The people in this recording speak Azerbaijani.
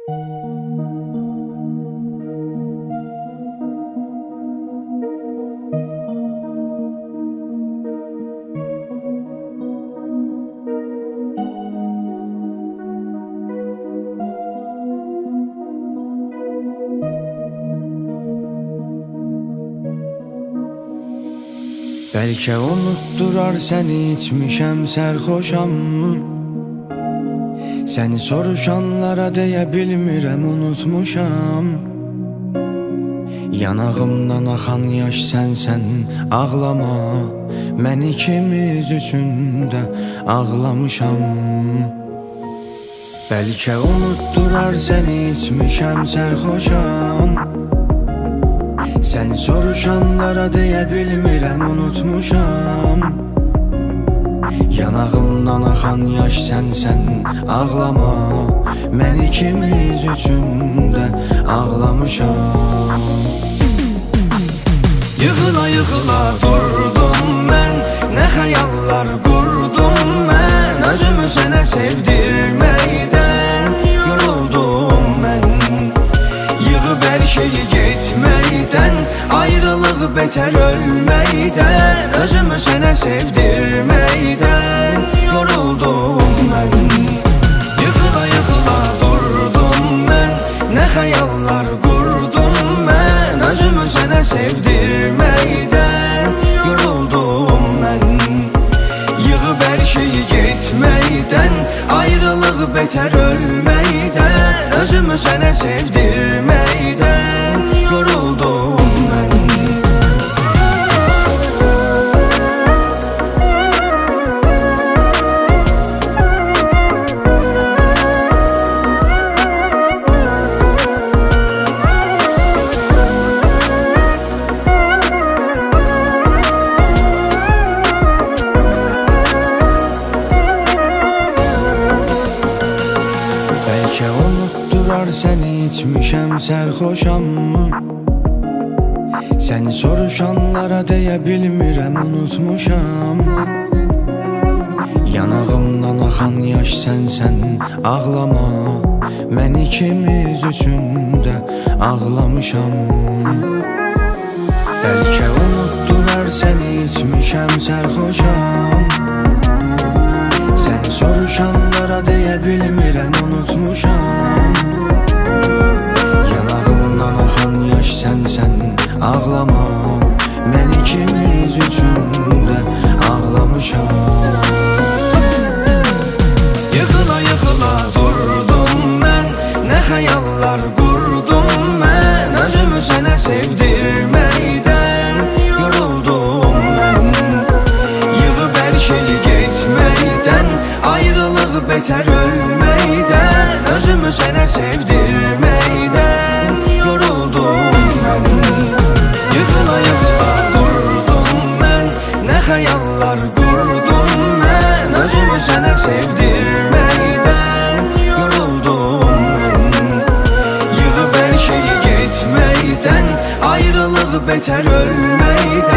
Bəlkə unutdurar səni içmişəm sərxoşam. Səni soruşanlara deyə bilmirəm unutmuşam. Yanağımdan axan yaş sənsən ağlama. Mən ikimiz üçün də ağlamışam. Bəlkə unutdurar səni içmişəm sərxoşam. Səni soruşanlara deyə bilmirəm unutmuşam. Yanağımdan axan yaş sənsən ağlama. Mən ikimiz üçün də ağlamışam. Yıxıla yıxıla durdum mən, nə xəyallar qurdum mən. Özümü sənə sevdirməkdən yoruldum mən. Yığıb hər şeyi getməkdən, ayrılıq betər ölməkdən. Özümü sənə sevdirməkdən yoruldum mən. Yıxıla yıxıla durdum mən, nə xəyallar qurdum mən. Özümü sənə sevdirməkdən yoruldum mən. Yığıb hər şeyi getməkdən, ayrılıq betər ölməkdən. Özümü sənə sevdirməkdən yoruldum mən. Bəlkə unutdurar səni içmişəm sərxoşam. Səni soruşanlara deyə bilmirəm unutmuşam. Yanağımdan axan yaş sənsən ağlama. Mən ikimiz üçün də ağlamışam. Bəlkə unutdurar səni içmişəm sərxoşam. Səni soruşanlara deyə bilmirəm unutmuşam. Yanağımdan axan yaş sənsən ağlama. Mən ikimiz üçün də ağlamışam. Yıxıla yıxıla durdum mən, nə xəyallar qurdum mən. Özümü sənə sevdirməkdən yoruldum mən. Yığıb hər şeyi getməkdən, ayrılıq betər ölməkdən. Özümü sənə sevdirməkdən yoruldum mən. Yıxıla yıxıla durdum mən, nə xəyallar qurdum mən. Özümü sənə sevdirməkdən yoruldum mən. Yığıb hər şeyi getməkdən, ayrılıq betər ölməkdən.